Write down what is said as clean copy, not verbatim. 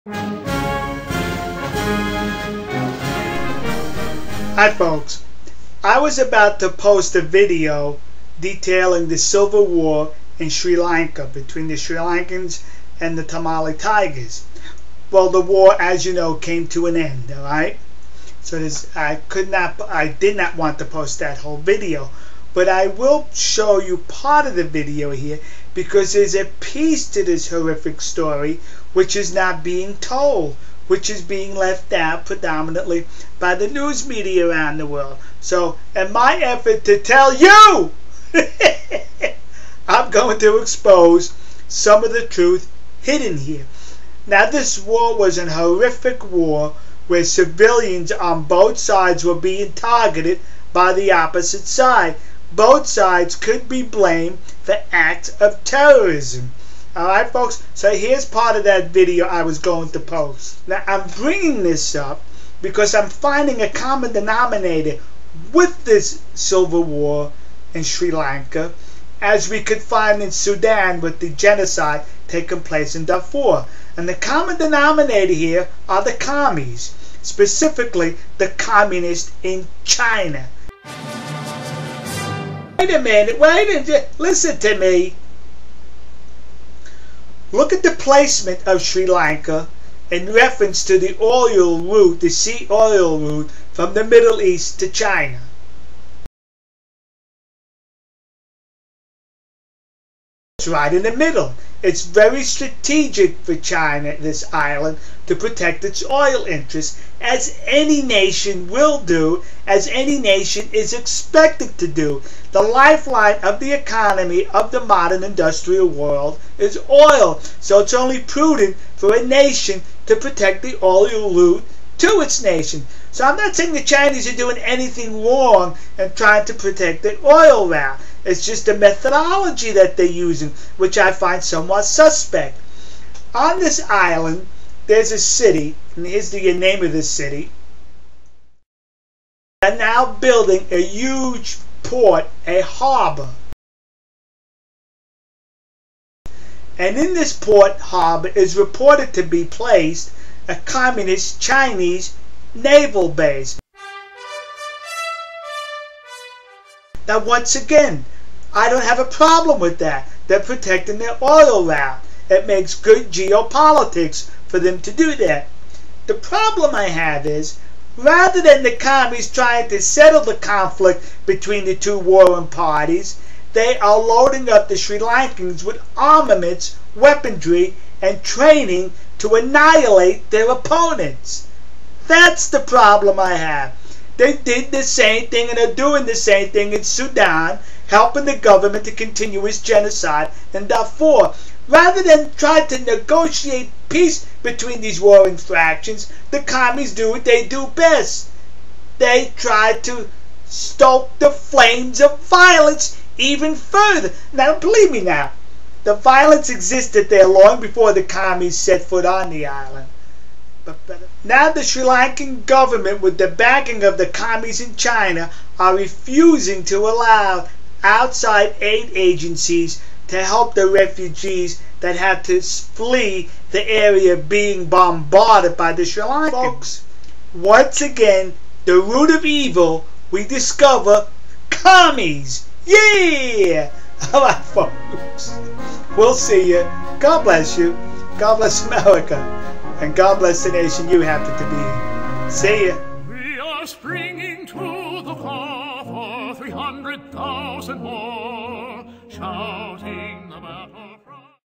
Hi folks, I was about to post a video detailing the Civil War in Sri Lanka between the Sri Lankans and the Tamil Tigers. Well, the war, as you know, came to an end, alright? So I did not want to post that whole video, but I will show you part of the video here because there's a piece to this horrific story which is not being told, which is being left out predominantly by the news media around the world. So in my effort to tell you, I'm going to expose some of the truth hidden here. Now, this war was a horrific war where civilians on both sides were being targeted by the opposite side. Both sides could be blamed for acts of terrorism. Alright folks, so here's part of that video I was going to post. Now I'm bringing this up because I'm finding a common denominator with this Civil War in Sri Lanka, as we could find in Sudan with the genocide taking place in Darfur. And the common denominator here are the commies, specifically the communists in China. Wait a minute, listen to me. Look at the placement of Sri Lanka in reference to the oil route, the sea oil route from the Middle East to China. It's right in the middle. It's very strategic for China, this island, to protect its oil interests, as any nation will do, as any nation is expected to do. The lifeline of the economy of the modern industrial world is oil. So it's only prudent for a nation to protect the oil route to its nation. So I'm not saying the Chinese are doing anything wrong in trying to protect the oil route. It's just the methodology that they're using, which I find somewhat suspect. On this island, there's a city, and here's the name of this city. They're now building a huge port, a harbor. And in this port harbor is reported to be placed a communist Chinese naval base. Now once again, I don't have a problem with that. They're protecting their oil route. It makes good geopolitics for them to do that. The problem I have is, rather than the commies trying to settle the conflict between the two warring parties, they are loading up the Sri Lankans with armaments, weaponry, and training to annihilate their opponents. That's the problem I have. They did the same thing and are doing the same thing in Sudan, helping the government to continue its genocide in Darfur. Rather than try to negotiate peace between these warring factions, the commies do what they do best. They try to stoke the flames of violence even further. Now, believe me now, the violence existed there long before the commies set foot on the island. Now the Sri Lankan government, with the backing of the commies in China, are refusing to allow outside aid agencies to help the refugees that had to flee the area being bombarded by the Sri Lankans. Folks, once again, the root of evil, we discover commies. Yeah! Alright folks, we'll see you. God bless you. God bless America. And God bless the nation you happen to be in. See ya. We are springing to the call for 300,000 more, shouting the battle.